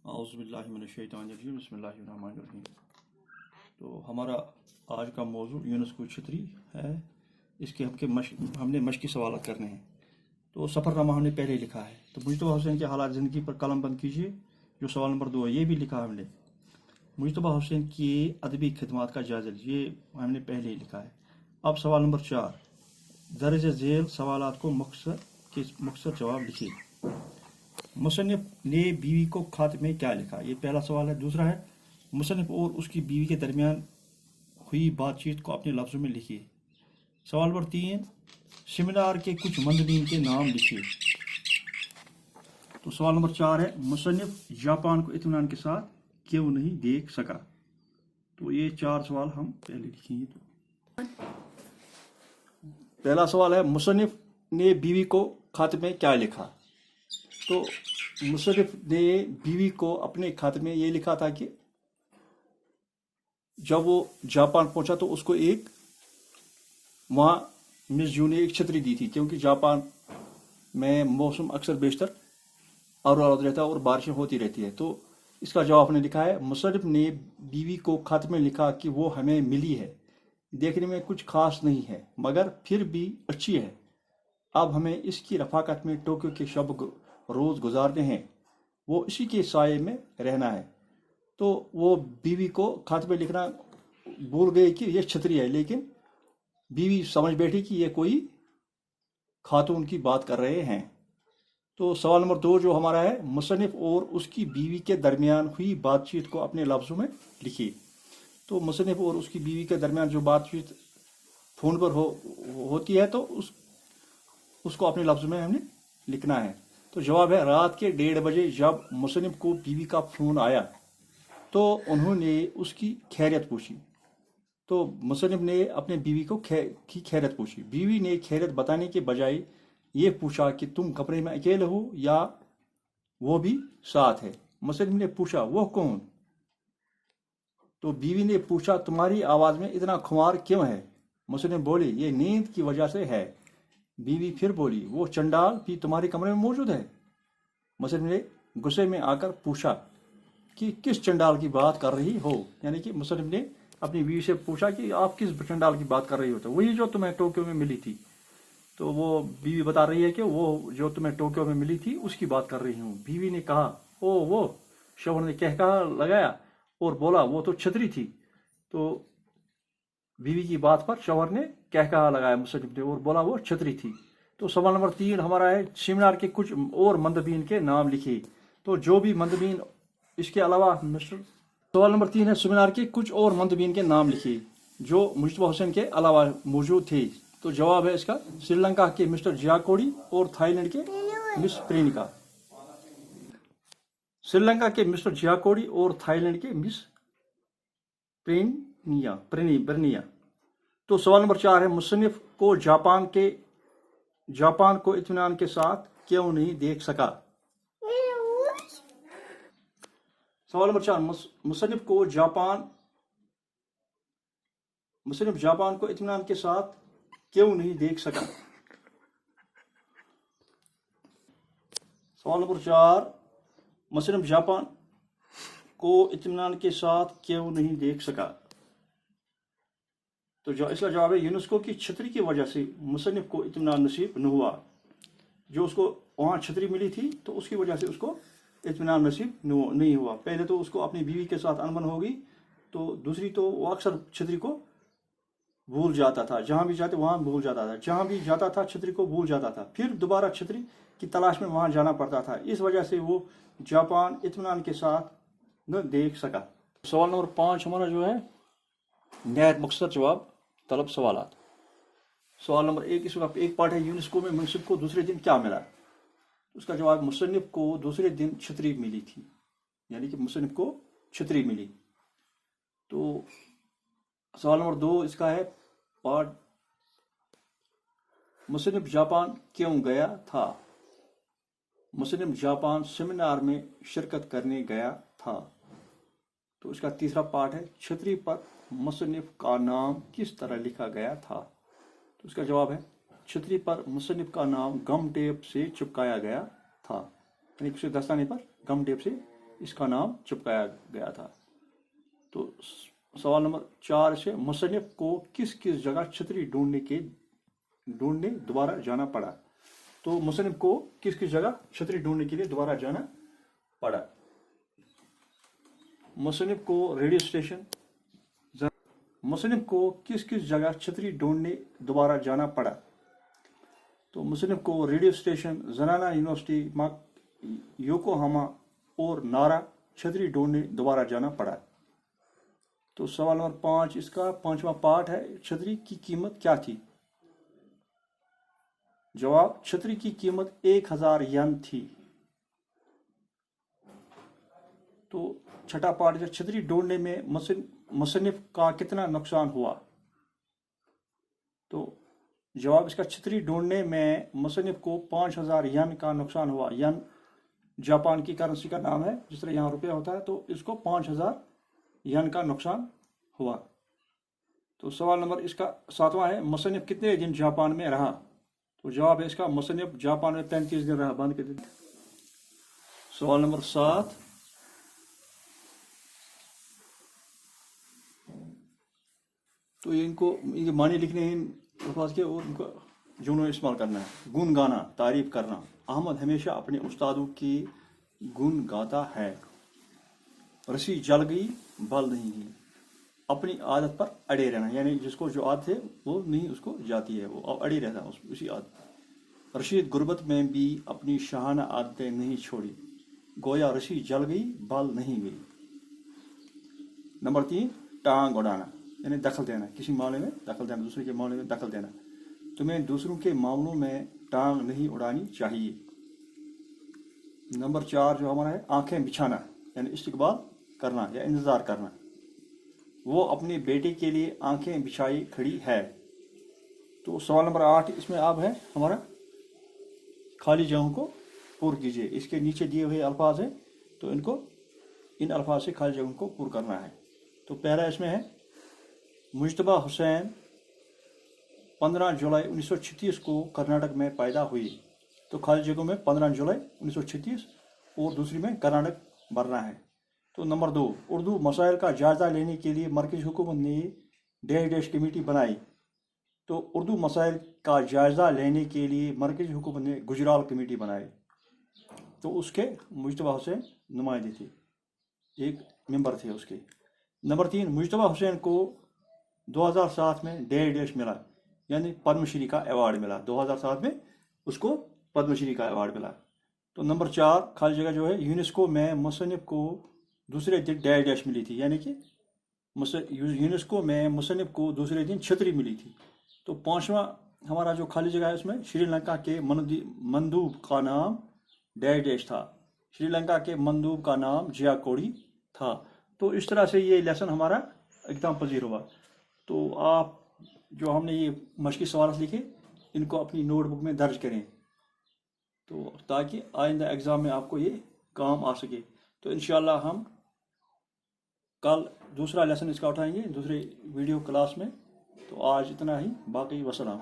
اعوذ باللہ من الشیطان الرجیم بسم اللہ الرحمن الرحیم۔ تو ہمارا آج کا موضوع یونسکو چھتری ہے۔ اس کے ہم نے مشقی سوالات کرنے ہیں۔ تو سفر نامہ ہم نے پہلے لکھا ہے، تو مجتبیٰ حسین کے حالات زندگی پر قلم بند کیجیے، جو سوال نمبر 2 ہے یہ بھی لکھا ہم نے۔ مجتبیٰ حسین کی ادبی خدمات کا جائزہ لیجیے، یہ ہم نے پہلے ہی لکھا ہے۔ اب سوال نمبر 4، درج ذیل سوالات کو مختصر جواب لکھیے۔ مصنف نے بیوی کو خط میں کیا لکھا؟ یہ پہلا سوال ہے۔ دوسرا ہے، مصنف اور اس کی بیوی کے درمیان ہوئی بات چیت کو اپنے لفظوں میں لکھیے۔ سوال نمبر 3، سیمینار کے کچھ مندوبین کے نام لکھیے۔ تو سوال نمبر 4 ہے، مصنف جاپان کو اطمینان کے ساتھ کیوں نہیں دیکھ سکا؟ تو یہ 4 سوال ہم پہلے لکھیں گے۔ پہلا سوال ہے، مصنف نے بیوی کو خط میں کیا لکھا؟ تو مصنف نے بیوی کو اپنے خط میں یہ لکھا تھا کہ جب وہ جاپان پہنچا تو اس کو وہاں مس جو نے ایک چھتری دی تھی، کیونکہ جاپان میں موسم اکثر بیشتر آلود رہتا ہے اور بارشیں ہوتی رہتی ہے۔ تو اس کا جواب نے لکھا ہے، مصنف نے بیوی کو خط میں لکھا کہ وہ ہمیں ملی ہے، دیکھنے میں کچھ خاص نہیں ہے مگر پھر بھی اچھی ہے، اب ہمیں اس کی رفاقت میں ٹوکیو کے شب روز گزارنے ہیں، وہ اسی کے سائے میں رہنا ہے۔ تو وہ بیوی کو خط میں لکھنا بھول گئے کہ یہ چھتری ہے، لیکن بیوی سمجھ بیٹھی کہ یہ کوئی خاتون کی بات کر رہے ہیں۔ تو سوال نمبر 2 جو ہمارا ہے، مصنف اور اس کی بیوی کے درمیان ہوئی بات چیت کو اپنے لفظوں میں لکھیے۔ تو مصنف اور اس کی بیوی کے درمیان جو بات چیت فون پر ہوتی ہے تو اس کو اپنے لفظوں میں ہم نے لکھنا ہے۔ تو جواب ہے، رات کے 1:30 بجے جب مصنف کو بیوی کا فون آیا تو انہوں نے اس کی خیریت پوچھی۔ تو مصنف نے اپنے بیوی کو کی خیریت پوچھی۔ بیوی نے خیریت بتانے کے بجائے یہ پوچھا کہ تم کمرے میں اکیلے ہو یا وہ بھی ساتھ ہے؟ مصنف نے پوچھا، وہ کون؟ تو بیوی نے پوچھا، تمہاری آواز میں اتنا خمار کیوں ہے؟ مصنف بولی، یہ نیند کی وجہ سے ہے۔ بیوی پھر بولی، وہ چنڈال بھی تمہارے کمرے میں موجود ہے؟ مصنف نے غصے میں آ کر پوچھا کہ کس چنڈال کی بات کر رہی ہو؟ یعنی کہ مصنف نے اپنی بیوی سے پوچھا کہ آپ کس چنڈال کی بات کر رہی ہو؟ تو وہی جو تمہیں ٹوکیو میں ملی تھی۔ تو وہ بیوی بتا رہی ہے کہ وہ جو تمہیں ٹوکیو میں ملی تھی اس کی بات کر رہی ہوں۔ بیوی نے کہا، وہ شوہر نے کہا لگایا اور بولا، وہ تو چھتری تھی۔ تو بیوی کی بات پر شوہر نے کہا لگایا مصنف نے اور بولا وہ چھتری تھی۔ تو سوال نمبر 3 ہمارا ہے، سیمینار کے کچھ اور مندوبین کے نام لکھیے۔ تو جو بھی مندوبین اس کے علاوہ سوال نمبر 3 ہے، سیمینار کے کچھ اور مندوبین کے نام لکھیے جو مجتبیٰ حسین کے علاوہ موجود تھے۔ تو جواب ہے اس کا، سری لنکا کے مسٹر جیاکوڑی اور تھائی لینڈ کے مس پرینیکا۔ سری لنکا کے مسٹر جیاکوڑی اور تھائی لینڈ کے مس برنیا۔ تو سوال نمبر 4 ہے، مصنف کو جاپان کو اطمینان کے ساتھ کیوں نہیں دیکھ سکا؟ سوال نمبر 4، مصنف جاپان کو اطمینان کے ساتھ کیوں نہیں دیکھ سکا؟ سوال نمبر 4، مصنف جاپان کو اطمینان کے ساتھ کیوں نہیں دیکھ سکا؟ تو اس کا جواب ہے، یونسکو کی چھتری کی وجہ سے مصنف کو اطمینان نصیب نہ ہوا۔ جو اس کو وہاں چھتری ملی تھی تو اس کی وجہ سے اس کو اطمینان نصیب نہیں ہوا۔ پہلے تو اس کو اپنی بیوی کے ساتھ انبن ہو گئی، تو دوسری تو وہ اکثر چھتری کو بھول جاتا تھا، جہاں بھی جاتے وہاں بھول جاتا تھا، جہاں بھی جاتا تھا چھتری کو بھول جاتا تھا، پھر دوبارہ چھتری کی تلاش میں وہاں جانا پڑتا تھا۔ اس وجہ سے وہ جاپان اطمینان کے ساتھ نہ دیکھ سکا۔ سوال نمبر 5 ہمارا جو ہے، نہایت مختصر جواب طلب سوالات۔ سوال نمبر 1، اس کا ایک پارٹ ہے، یونسکو میں مصنف کو دوسرے دن کیا ملا؟ اس کا جواب، مصنف کو دوسرے دن چھتری ملی تھی، یعنی کہ مصنف کو چھتری ملی۔ تو سوال نمبر 2 اس کا ہے پارٹ، مصنف جاپان کیوں گیا تھا؟ مصنف جاپان سیمینار میں شرکت کرنے گیا تھا۔ تو اس کا تیسرا پارٹ ہے، چھتری پر مصنف کا نام کس طرح لکھا گیا تھا؟ تو اس کا جواب ہے، چھتری پر مصنف کا نام گم ٹیپ سے چپکایا گیا تھا، یعنی کسی دستانے پر گم ٹیپ سے اس کا نام چپکایا گیا تھا۔ تو سوال نمبر 4 سے مصنف کو کس کس جگہ چھتری ڈھونڈنے دوبارہ جانا پڑا؟ تو مصنف کو کس کس جگہ چھتری ڈھونڈنے کے لیے دوبارہ جانا پڑا؟ مصنف کو ریڈیو اسٹیشن، مصنف کو کس کس جگہ چھتری ڈھونڈنے دوبارہ جانا پڑا؟ تو مصنف کو ریڈیو اسٹیشن، زنانہ یونیورسٹی یوکوہاما اور نارا چھتری ڈھونڈنے دوبارہ جانا پڑا۔ تو سوال نمبر 5 اس کا 5واں پارٹ ہے، چھتری کی قیمت کیا تھی؟ جواب، چھتری کی قیمت 1000 ین تھی۔ تو چھٹا پارٹ ہے، چھتری ڈھونڈنے میں مصنف کا کتنا نقصان ہوا؟ تو جواب اس کا، چھتری ڈھونڈنے میں مصنف کو 5000 ین کا نقصان ہوا۔ ین جاپان کی کرنسی کا نام ہے، جس طرح یہاں روپیہ ہوتا ہے، تو اس کو 5000 ین کا نقصان ہوا۔ تو سوال نمبر اس کا 7واں ہے، مصنف کتنے دن جاپان میں رہا؟ تو جواب ہے اس کا، مصنف جاپان میں 35 دن رہا، بند کے دن۔ سوال نمبر 7، تو ان کے معنی لکھنے ہیں الفاظ کے، اور ان کو جملوں استعمال کرنا ہے۔ گن گانا، تعریف کرنا، احمد ہمیشہ اپنے استادوں کی گن گاتا ہے۔ رسی جل گئی، بل نہیں گئی، اپنی عادت پر اڑے رہنا، یعنی جس کو جو عادت ہے وہ نہیں اس کو جاتی ہے، وہ اڑے رہتا ہے اسی عادت۔ رشید غربت میں بھی اپنی شاہانہ عادتیں نہیں چھوڑی، گویا رسی جل گئی، بل نہیں گئی۔ نمبر 3، ٹانگ اڑانا، یعنی دخل دینا، کسی معاملے میں دخل دینا، دوسرے کے معاملے میں دخل دینا۔ تمہیں دوسروں کے معاملوں میں ٹانگ نہیں اڑانی چاہیے۔ نمبر 4 جو ہمارا ہے، آنکھیں بچھانا، یعنی استقبال کرنا یا انتظار کرنا۔ وہ اپنے بیٹے کے لیے آنکھیں بچھائی کھڑی ہے۔ تو سوال نمبر 8 اس میں اب ہے ہمارا، خالی جگہوں کو پر کیجیے۔ اس کے نیچے دیے ہوئے الفاظ ہیں، تو ان الفاظ سے خالی جگہوں کو پر کرنا ہے۔ تو پہلا اس میں ہے، مجتبیٰ حسین 15 جولائی 1936 کو کرناٹک میں پیدا ہوئی۔ تو خالی جگہوں میں 15 جولائی 1936 اور دوسری میں کرناٹک بھرنا ہے۔ تو نمبر 2، اردو مسائل کا جائزہ لینے کے لیے مرکزی حکومت نے ڈیش ڈیش کمیٹی بنائی۔ تو اردو مسائل کا جائزہ لینے کے لیے مرکزی حکومت نے گجرال کمیٹی بنائی۔ تو اس کے مجتبیٰ حسین نمائندے تھے، ایک ممبر تھے اس کے۔ نمبر 3، مجتبیٰ حسین کو 2007 میں ڈیش ڈیش ملا، یعنی پدم شری کا ایوارڈ ملا۔ 2007 میں اس کو پدم شری کا ایوارڈ ملا۔ تو نمبر 4 خالی جگہ جو ہے، یونیسکو میں مصنف کو دوسرے دن ڈیش ڈیش ملی تھی، یعنی کہ یونیسکو میں مصنف کو دوسرے دن چھتری ملی تھی۔ تو 5واں ہمارا جو خالی جگہ ہے، اس میں شری لنکا کے مندوب کا نام ڈیش ڈیش تھا۔ شری لنکا کے مندوب کا نام جیا کوڑی تھا۔ تو اس طرح سے یہ لیسن ہمارا اختتام پذیر ہوا۔ تو آپ جو ہم نے یہ مشقی سوالات لکھے، ان کو اپنی نوٹ بک میں درج کریں، تو تاکہ آئندہ ایگزام میں آپ کو یہ کام آ سکے۔ تو انشاءاللہ ہم کل دوسرا لیسن اس کا اٹھائیں گے دوسرے ویڈیو کلاس میں۔ تو آج اتنا ہی، باقی وسلام۔